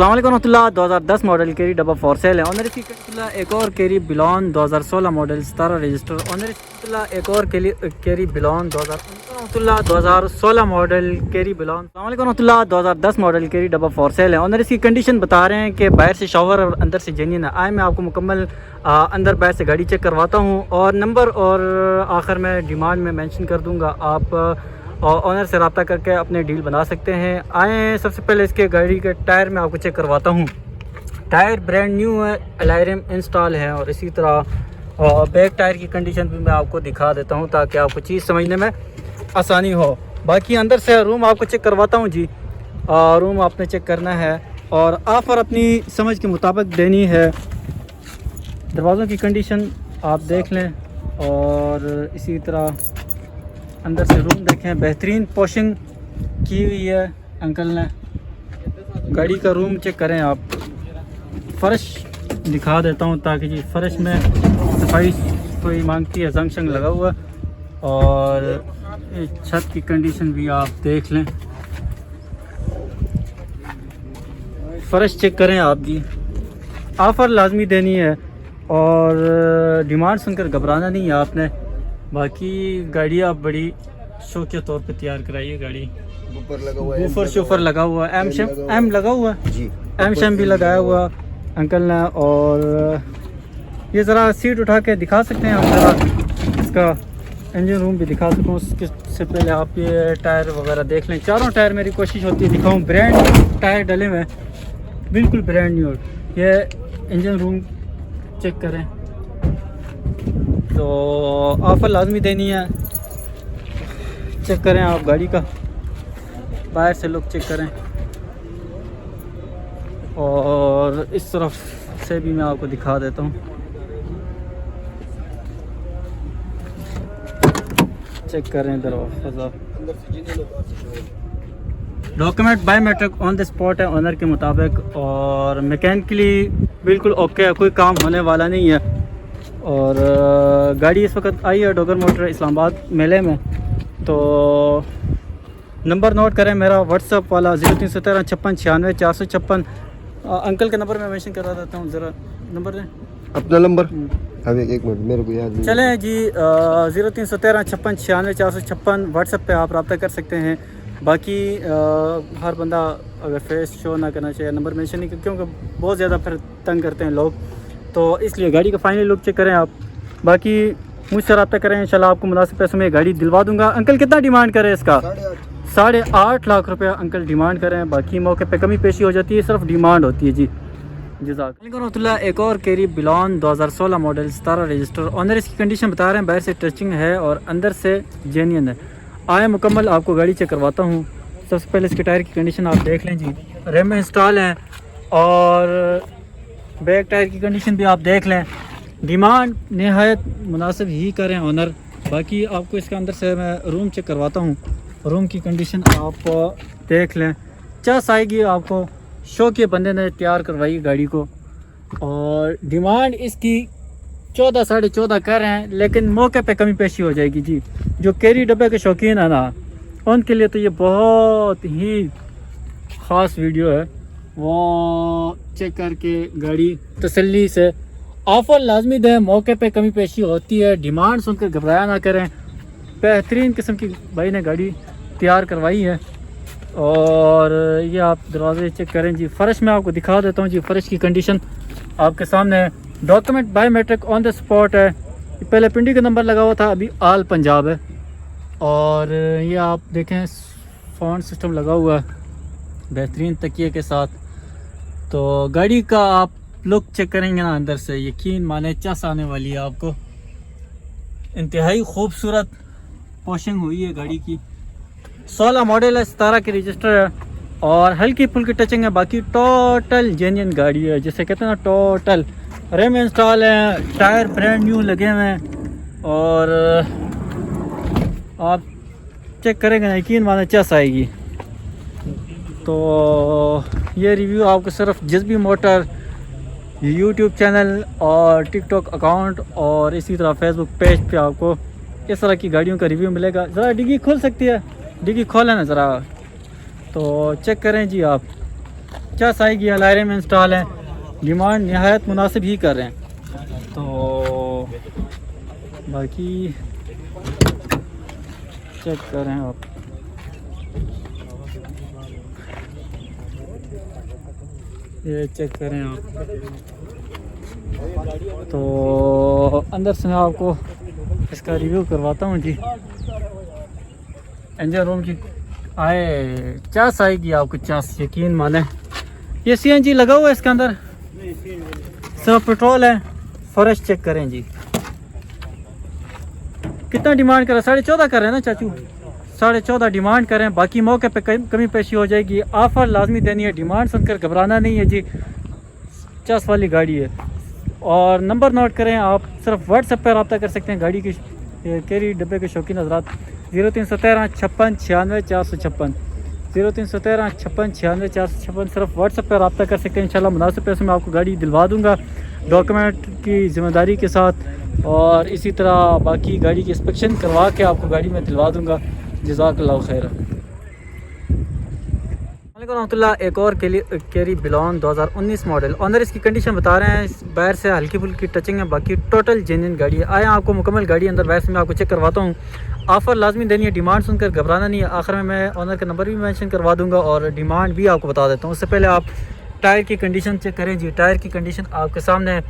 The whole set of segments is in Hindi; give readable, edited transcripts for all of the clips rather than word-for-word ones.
अस्सलाम वालेकुम रहमतुल्लाह। 2010 मॉडल केरी डब्बा फॉर सेल है। ऑनर इसकी एक और केरी बिलॉन 2016 मॉडल 17 रजिस्टर। ऑनर इसकी एक और केरी बिलॉन 2016 मॉडल केरी बिलॉन। अस्सलाम वालेकुम रहमतुल्लाह। 2010 मॉडल केरी डब्बा फॉर सेल है। ऑनर इसकी कंडीशन बता रहे हैं कि बाहर से शॉवर और अंदर से जेन्युइन है। आए मैं आपको मुकम्मल अंदर बाहर से गाड़ी चेक करवाता हूँ और नंबर और आखिर में डिमांड में मेंशन कर दूँगा। आप ऑनर से रब्ता करके अपने डील बना सकते हैं। आए सबसे पहले इसके गाड़ी के टायर में आपको चेक करवाता हूँ। टायर ब्रांड न्यू है, एलायरम इंस्टॉल है और इसी तरह बैक टायर की कंडीशन भी मैं आपको दिखा देता हूँ ताकि आपको चीज़ समझने में आसानी हो। बाकी अंदर से रूम आपको चेक करवाता हूँ जी। रूम आपने चेक करना है और ऑफ़र अपनी समझ के मुताबिक देनी है। दरवाज़ों की कंडीशन आप देख लें और इसी तरह अंदर से रूम देखें, बेहतरीन पॉशिंग की हुई है अंकल ने। गाड़ी का रूम चेक करें आप। फ़र्श दिखा देता हूँ ताकि जी फ़र्श में सफाई कोई मांगती है, जंग शंग लगा हुआ और छत की कंडीशन भी आप देख लें। फ़र्श चेक करें आप जी। ऑफ़र लाजमी देनी है और डिमांड सुनकर घबराना नहीं है आपने। बाकी गाड़ी आप बड़ी शौक के तौर पे तैयार कराइए। गाड़ी बूफर शूफर लगा हुआ है, एम लगा हुआ है जी, एम शम भी लगाया हुआ अंकल ने। और ये ज़रा सीट उठा के दिखा सकते हैं आप, ज़रा इसका इंजन रूम भी दिखा सकूँ। उसके से पहले आप ये टायर वगैरह देख लें। चारों टायर मेरी कोशिश होती है दिखाऊँ। ब्रांड टायर डले हुए बिल्कुल ब्रांड न्यू। ये इंजन रूम चेक करें तो ऑफ़र लाजमी देनी है। चेक करें आप गाड़ी का, बाहर से लुक चेक करें और इस तरफ से भी मैं आपको दिखा देता हूँ। चेक करें दरवाज़ा। Document biometric on the spot है ऑनर के मुताबिक और मैकेनिकली बिल्कुल ओके है, कोई काम होने वाला नहीं है। और गाड़ी इस वक्त आई है डोगर मोटर इस्लामाबाद मेले में। तो नंबर नोट करें मेरा व्हाट्सअप वाला 0317 56 96 456। अंकल का नंबर मैं मेंशन करा देता हूँ, ज़रा नंबर दें अपना नंबर। अभी एक मिनट मेरे को याद नहीं। चलें जी। 0317 56 96 456 व्हाट्सअप पे आप रब्ता कर सकते हैं। बाकी हर बंदा अगर फेस शो ना करना चाहिए, नंबर मेंशन नहीं, क्योंकि बहुत ज़्यादा फिर तंग करते हैं लोग, तो इसलिए गाड़ी का फाइनल लुक चेक करें आप। बाकी मुझसे रब्ता करें, इंशाल्लाह आपको मुनासिब पैसों में गाड़ी दिलवा दूंगा। अंकल कितना डिमांड करें इसका? 8.5 लाख रुपया अंकल डिमांड करें। बाकी मौके पे कमी पेशी हो जाती है, सिर्फ डिमांड होती है जी। जज़ाकल्लाह। एक और केरी बिलॉन 2016 मॉडल 17 रजिस्टर। ऑनर इसकी कंडीशन बता रहे हैं, बाहर से टचिंग है और अंदर से जेन्युइन है। आए मुकम्मल आपको गाड़ी चेक करवाता हूँ। सबसे पहले इसके टायर की कंडीशन आप देख लें जी। रेम इंस्टॉल है और बैक टायर की कंडीशन भी आप देख लें। डिमांड नहायत मुनासिब ही करें ऑनर। बाकी आपको इसके अंदर से मैं रूम चेक करवाता हूँ। रूम की कंडीशन आप देख लें। चस आएगी आपको, शौक के बंदे ने तैयार करवाई गाड़ी को और डिमांड इसकी 14 साढ़े 14 कर रहे हैं, लेकिन मौके पे कमी पेशी हो जाएगी जी। जो केरी डब्बे के शौकीन है ना, उनके लिए तो ये बहुत ही ख़ास वीडियो है। वो चेक करके गाड़ी तसल्ली से ऑफ़र लाजमी दें। मौके पे कमी पेशी होती है, डिमांड सुनकर घबराया ना करें। बेहतरीन किस्म की भाई ने गाड़ी तैयार करवाई है और ये आप दरवाजे चेक करें जी। फ़र्श मैं आपको दिखा देता हूँ जी। फ़र्श की कंडीशन आपके सामने है। Document biometric on the spot है। पहले पिंडी का नंबर लगा हुआ था, अभी आल पंजाब है। और ये आप देखें साउंड सिस्टम लगा हुआ है बेहतरीन तकिए के साथ। तो गाड़ी का आप लुक चेक करेंगे ना अंदर से, यकीन माने चस आने वाली है आपको। इंतहाई खूबसूरत पॉशिंग हुई है गाड़ी की। 16 मॉडल है, 17 की रजिस्टर है और हल्की फुल्की टचिंग है। बाकी टोटल जेन्युइन गाड़ी है, जिसे कहते हैं ना टोटल। रेम इंस्टॉल है, टायर ब्रांड न्यू लगे हुए हैं और आप चेक करेंगे ना, यकीन माने चस आएगी। तो ये रिव्यू आपको सिर्फ जज्बी मोटर यूट्यूब चैनल और टिकटॉक अकाउंट और इसी तरह फेसबुक पेज पे आपको इस तरह की गाड़ियों का रिव्यू मिलेगा। ज़रा डिग्गी खुल सकती है, डिग्गी खोलें ना ज़रा, तो चेक करें जी आप। 50 आएगी, अलायरे में इंस्टॉल है, डिमांड नहायत मुनासिब ही कर रहे हैं। तो बाकी चेक करें आप, ये चेक करें आप। तो अंदर से मैं आपको इसका रिव्यू करवाता हूँ जी। इंजन रूम की आए 50 आएगी आपको, 50 यकीन माने। ये CNG लगा हुआ है इसके अंदर, सब पेट्रोल है, फ्रेश चेक करें जी। कितना डिमांड कर रहे हैं? 14.5 कर रहे हैं ना चाचू, 14.5 डिमांड करें। बाकी मौके पे कमी पेशी हो जाएगी, ऑफ़र लाजमी देनी है, डिमांड सुनकर घबराना नहीं है जी। 50 वाली गाड़ी है। और नंबर नोट करें आप, सिर्फ व्हाट्सएप पर रब्ता कर सकते हैं गाड़ी की केरी डब्बे के शौकीन हज़रात। 0313 56 96 456, 0313 56 96 456, सिर्फ व्हाट्सएप पर रब्ता कर सकते हैं। इंशाल्लाह मुनासिब पैसे में आपको गाड़ी दिलवा दूँगा, डॉक्यूमेंट की ज़िम्मेदारी के साथ। और इसी तरह बाकी गाड़ी की इंस्पेक्शन करवा के आपको गाड़ी में दिलवा दूँगा। जज़ाकल्लाहु खैर। रहमतुल्लाह। एक और कैरी बिलॉन 2019 मॉडल, ऑनर इसकी कंडीशन बता रहे हैं, बाहर से हल्की फुल्की टचिंग है, बाकी टोटल जेन्युइन गाड़ी है। आया आपको मुकम्मल गाड़ी अंदर बाहर से मैं आपको चेक करवाता हूँ। ऑफ़र लाजमी देनी है, डिमांड सुनकर घबराना नहीं है। आखिर में मैं ऑनर का नंबर भी मेंशन करवा दूँगा और डिमांड भी आपको बता देता हूँ। उससे पहले आप टायर की कंडीशन चेक करें जी। टायर की कंडीशन आपके सामने है,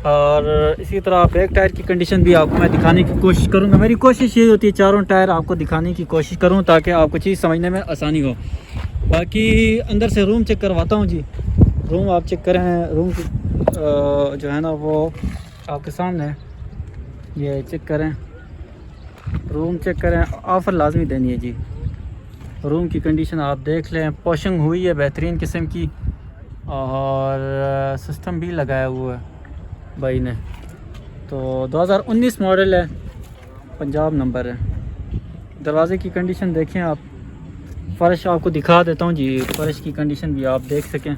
और इसी तरह बैक टायर की कंडीशन भी आपको मैं दिखाने की कोशिश करूँगा। मेरी कोशिश यही होती है चारों टायर आपको दिखाने की कोशिश करूँ ताकि आपको चीज़ समझने में आसानी हो। बाकी अंदर से रूम चेक करवाता हूँ जी। रूम आप चेक करें, रूम जो है ना वो आपके सामने है, ये चेक करें, रूम चेक करें। ऑफ़र लाजमी देनी है जी। रूम की कंडीशन आप देख लें, पॉशिंग हुई है बेहतरीन किस्म की, और सिस्टम भी लगाया हुआ है भाई ने। तो 2019 मॉडल है, पंजाब नंबर है। दरवाज़े की कंडीशन देखें आप, फ़र्श आपको दिखा देता हूँ जी, फ़र्श की कंडीशन भी आप देख सकें।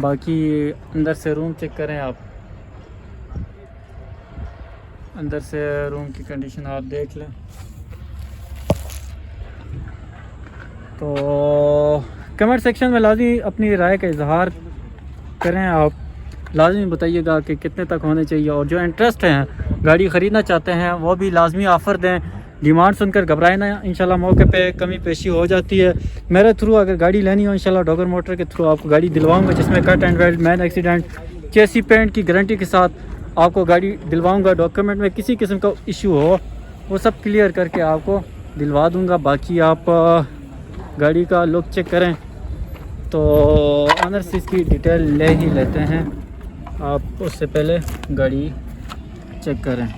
बाकी अंदर से रूम चेक करें आप, अंदर से रूम की कंडीशन आप देख लें। तो कमेंट सेक्शन में लाजमी अपनी राय का इजहार करें आप, लाजमी बताइएगा कि कितने तक होने चाहिए। और जो इंटरेस्ट हैं, गाड़ी ख़रीदना चाहते हैं, वो भी लाजमी ऑफ़र दें, डिमांड सुनकर घबराए ना। इंशाल्लाह मौके पे कमी पेशी हो जाती है। मेरे थ्रू अगर गाड़ी लेनी हो, इंशाल्लाह डॉगर मोटर के थ्रू आपको गाड़ी दिलवाऊंगा, जिसमें cut and weld, main accident, chassis paint की गारंटी के साथ आपको गाड़ी दिलवाऊंगा। डॉक्यूमेंट में किसी किस्म का इशू हो वो सब क्लियर करके आपको दिलवा दूँगा। बाकी आप गाड़ी का लुक चेक करें। तो ऑनर से इसकी डिटेल ले ही लेते हैं आप, उससे पहले गाड़ी चेक करें।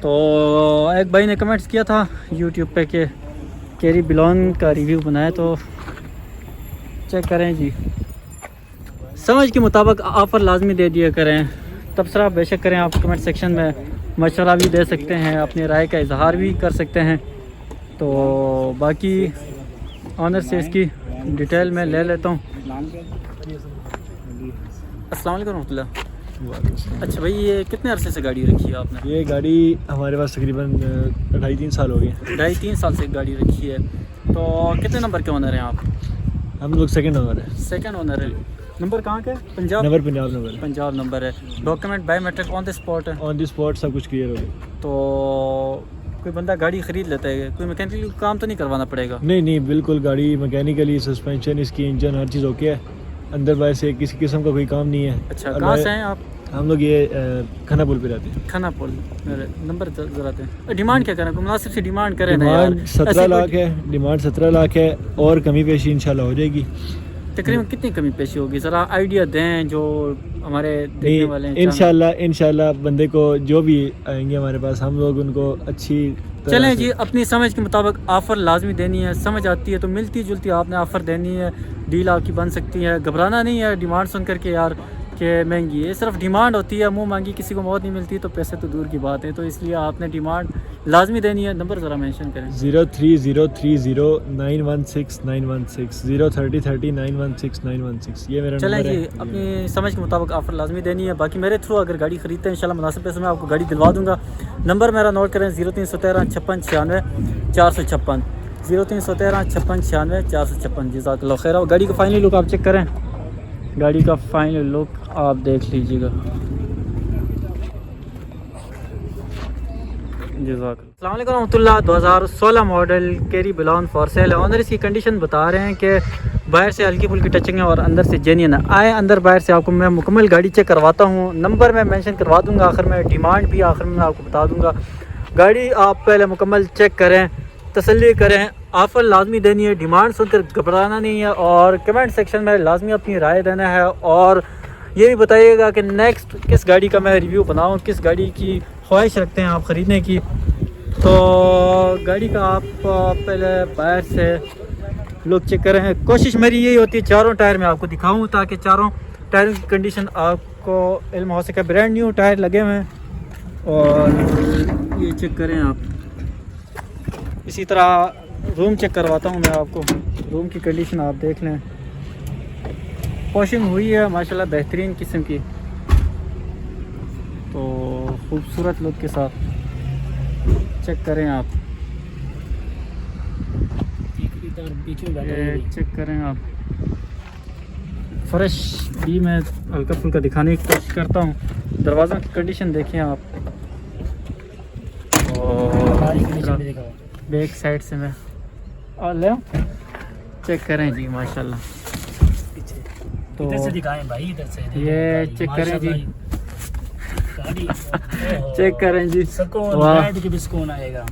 तो एक भाई ने कमेंट्स किया था यूट्यूब पे कि कैरी बिलॉन का रिव्यू बनाए, तो चेक करें जी। समझ के मुताबिक ऑफ़र लाजमी दे दिया करें, तबसरा बेशक करें। आप कमेंट सेक्शन में मशवरा भी दे सकते हैं, अपनी राय का इजहार भी कर सकते हैं। तो बाकी ऑनर से इसकी डिटेल में ले लेता हूँ। अस्सलाम वालेकुम रहमतुल्लाह। अच्छा भाई, ये कितने अरसे से गाड़ी रखी है आपने? ये गाड़ी हमारे पास तकरीबन 2.5-3 साल हो गए। 2.5-3 साल से गाड़ी रखी है। तो कितने नंबर के ओनर हैं आप? हम लोग सेकंड ओनर है। सेकंड ओनर है। नंबर कहाँ का है? पंजाब नंबर पंजाब नंबर है। पंजाब नंबर है। Document biometric on the spot है? ऑन द स्पॉट सब कुछ क्लियर हो गया। तो कोई बंदा गाड़ी ख़रीद लेता है, कोई मैकेनिकल काम तो नहीं करवाना पड़ेगा? नहीं, बिल्कुल गाड़ी मैकेनिकली, सस्पेंशन, इसकी इंजन, हर चीज़ ओके है। अंदर बाहर से किसी किस्म का कोई काम नहीं है। अच्छा, कहाँ से हैं आप? हम लोग ये खन्ना पुल पे रहते हैं। खन्ना पुल। मेरे नंबर ज़रा दें। डिमांड क्या करें? मुनासिब से डिमांड करें ना यार। डिमांड 17 लाख है, डिमांड 17 लाख है, और कमी पेशी इंशाल्लाह हो जाएगी। तकरीबन कितनी कमी पेशी होगी, ज़रा आइडिया दें जो हमारे देखने वाले हैं। इंशाल्लाह बंदे को जो भी आएंगे हमारे पास, हम लोग उनको अच्छी चलें जी। अपनी समझ के मुताबिक ऑफ़र लाजमी देनी है, समझ आती है तो मिलती जुलती आपने ऑफ़र देनी है, डील आपकी बन सकती है। घबराना नहीं है डिमांड सुन करके यार कि महंगी है, सिर्फ डिमांड होती है, मुंह मांगी किसी को मौत नहीं मिलती, तो पैसे तो दूर की बात है। तो इसलिए आपने डिमांड लाजमी देनी है। नंबर ज़रा मेंशन करें। 03030916 03030916916 ये मेरा चलें नंबर जी। है। अपनी समझ के मुताबिक ऑफ़र लाजमी देनी है। बाकी मेरे थ्रू अगर गाड़ी ख़रीदते हैं, इंशाल्लाह मुनासिब पैसे में आपको गाड़ी दिलवा दूँगा। नंबर मेरा नोट करें 0313 56 96 456, 0313 56 96 456 जज़ाकल्लाह खैर। और गाड़ी का फाइनल लुक आप चेक करें, गाड़ी का फाइनल लुक आप देख लीजिएगा। अस्सलाम वालेकुम रहमतुल्लाह। 2016 मॉडल कैरी बिलॉन फॉर सेल है। ऑनर इसकी कंडीशन बता रहे हैं कि बाहर से हल्की फुल्की टचिंग है और अंदर से जेन्युइन है। आए अंदर बाहर से आपको मैं मुकम्मल गाड़ी चेक करवाता हूँ। नंबर मैं मेंशन करवा दूँगा आखिर में, डिमांड भी आखिर में मैं आपको बता दूँगा। गाड़ी आप पहले मुकम्मल चेक करें, तसल्ली करें। ऑफ़र लाजमी देनी है, डिमांड सुनकर घबराना नहीं है। और कमेंट सेक्शन में लाजमी अपनी राय देना है। और ये भी बताइएगा कि नेक्स्ट किस गाड़ी का मैं रिव्यू बनाऊँ, किस गाड़ी की ख्वाहिश रखते हैं आप ख़रीदने की। तो गाड़ी का आप पहले बाहर से लुक चेक करें। कोशिश मेरी यही होती है चारों टायर में आपको दिखाऊं ताकि चारों टायरों की कंडीशन आपको इल्म हो सके। ब्रांड न्यू टायर लगे हुए हैं और ये चेक करें आप। इसी तरह रूम चेक करवाता हूं मैं आपको। रूम की कंडीशन आप देख लें, वॉशिंग हुई है माशाल्लाह बेहतरीन किस्म की। तो खूबसूरत लुक के साथ चेक करें आप, ये चेक करें आप। फ्रेश भी मैं हल्का फुल्का दिखाने की कोशिश करता हूँ। दरवाज़ों की कंडीशन देखें आप और बैक साइड से मैं और ले चेक करें जी माशाल्लाह। तो इधर से दिखाएं भाई, इधर से ये चेक करें जी, चेक करें जी। सुकून, वाह, बैठ के भी सुकून आएगा,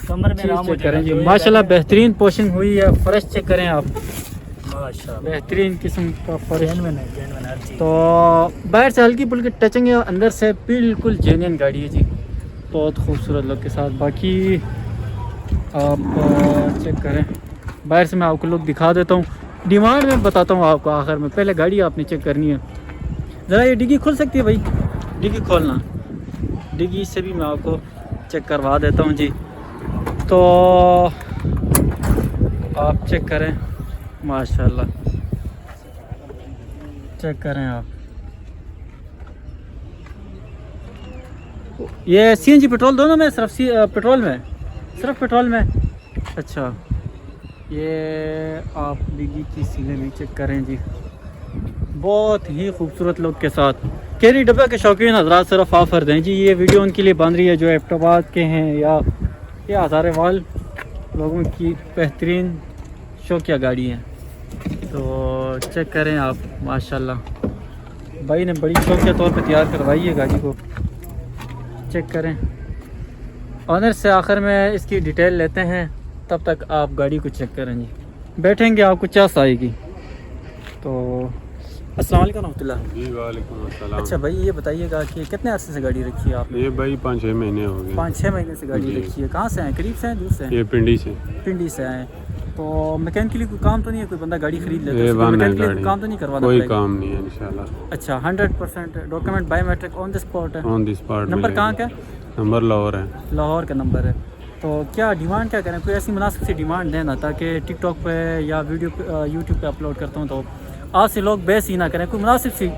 कमर में आराम हो चेक करें जी जाएगा। माशाल्लाह बेहतरीन पोशिंग हुई है। फ्रेश चेक करें आप, माशाल्लाह बेहतरीन किस्म का फ्रेश। जेन्युइन है, जेन्युइन हर चीज़। तो बाहर से हल्की फुल्की टचिंग है, अंदर से बिल्कुल जेन्युइन गाड़ी है जी, बहुत खूबसूरत लुक के साथ। बाकी आप चेक करें, बाहर से मैं आपको लुक दिखा देता हूँ, डिमांड में बताता हूँ आपको आखिर में। पहले गाड़ी आपने चेक करनी है। ज़रा ये डिग्गी खुल सकती है भाई, डिग्गी खोलना, डिग्गी से भी मैं आपको चेक करवा देता हूँ जी। तो आप चेक करें माशाल्लाह, चेक करें आप। ये सीएनजी पेट्रोल दोनों में, सिर्फ पेट्रोल में, सिर्फ पेट्रोल में। अच्छा, ये आप डिग्गी की सीलें भी चेक करें जी, बहुत ही खूबसूरत लुक के साथ। कैरी डब्बा के शौकीन हजरात सिर्फ ऑफ़र दें जी, ये वीडियो उनके लिए बन रही है जो एबटाबाद के हैं या हज़ारेवाल लोगों की बेहतरीन शौकिया गाड़ी है। तो चेक करें आप माशाल्लाह, भाई ने बड़ी शौकिया तौर पे तैयार करवाई है गाड़ी को। चेक करें, ऑनर से आखिर में इसकी डिटेल लेते हैं, तब तक आप गाड़ी को चेक करें जी। बैठेंगे आपको चास आएगी। तो अस्सलाम वालेकुम रहमतुल्लाह। जी वालेकुम अस्सलाम। अच्छा भाई ये बताइएगा कि कितने अरसे से गाड़ी रखी है आपने? ये भाई 5-6 महीने हो गए। 5-6 महीने से गाड़ी जी। रखी है। कहाँ से हैं, करीब से हैं, दूर से हैं? ये पिंडी से। पिंडी से आए। तो मैकेनिकली कोई काम तो नहीं है, कोई बंदा गाड़ी खरीद लेता ये है, वन है मैकेनिकली गाड़ी, कोई काम तो नहीं करवाना कोई पड़ेगा? काम नहीं है इंशाल्लाह। अच्छा, 100% document biometric on the spot है। On the spot. नंबर कहाँ का? नंबर लाहौर है। लाहौर का नंबर है। तो क्या डिमांड क्या करें, कोई ऐसी मुनासिब सी डिमांड देना ताकि टिकटॉक पे या वीडियो पे यूट्यूब पे अपलोड करता हूँ तो आज से लोग बेस ही ना करें, कोई मुनासिब सी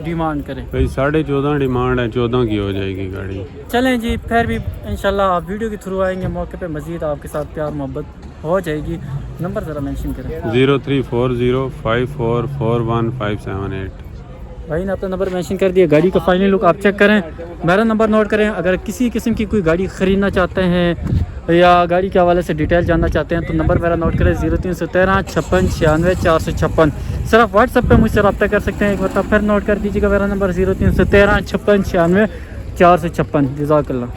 डिमांड करें। भाई 14.5 डिमांड है, 14 की हो जाएगी गाड़ी। चलें जी, फिर भी इंशाल्लाह आप वीडियो के थ्रू आएंगे, मौके पे मज़ीद आपके साथ प्यार मोहब्बत हो जाएगी। नंबर ज़रा मेंशन करें। 0340541578। भाई ने अपना नंबर मेंशन कर दिया। गाड़ी का फाइनल लुक आप चेक करें, मेरा नंबर नोट करें। अगर किसी किस्म की कोई गाड़ी ख़रीदना चाहते हैं या गाड़ी के हवाले से डिटेल जानना चाहते हैं तो नंबर मेरा नोट करें 0313 56 96 456। सिर्फ व्हाट्सएप पे मुझसे रब्ता कर सकते हैं। एक बार फिर नोट कर दीजिएगा मेरा नंबर 0313 56 96 456। जज़ाकल्लाह।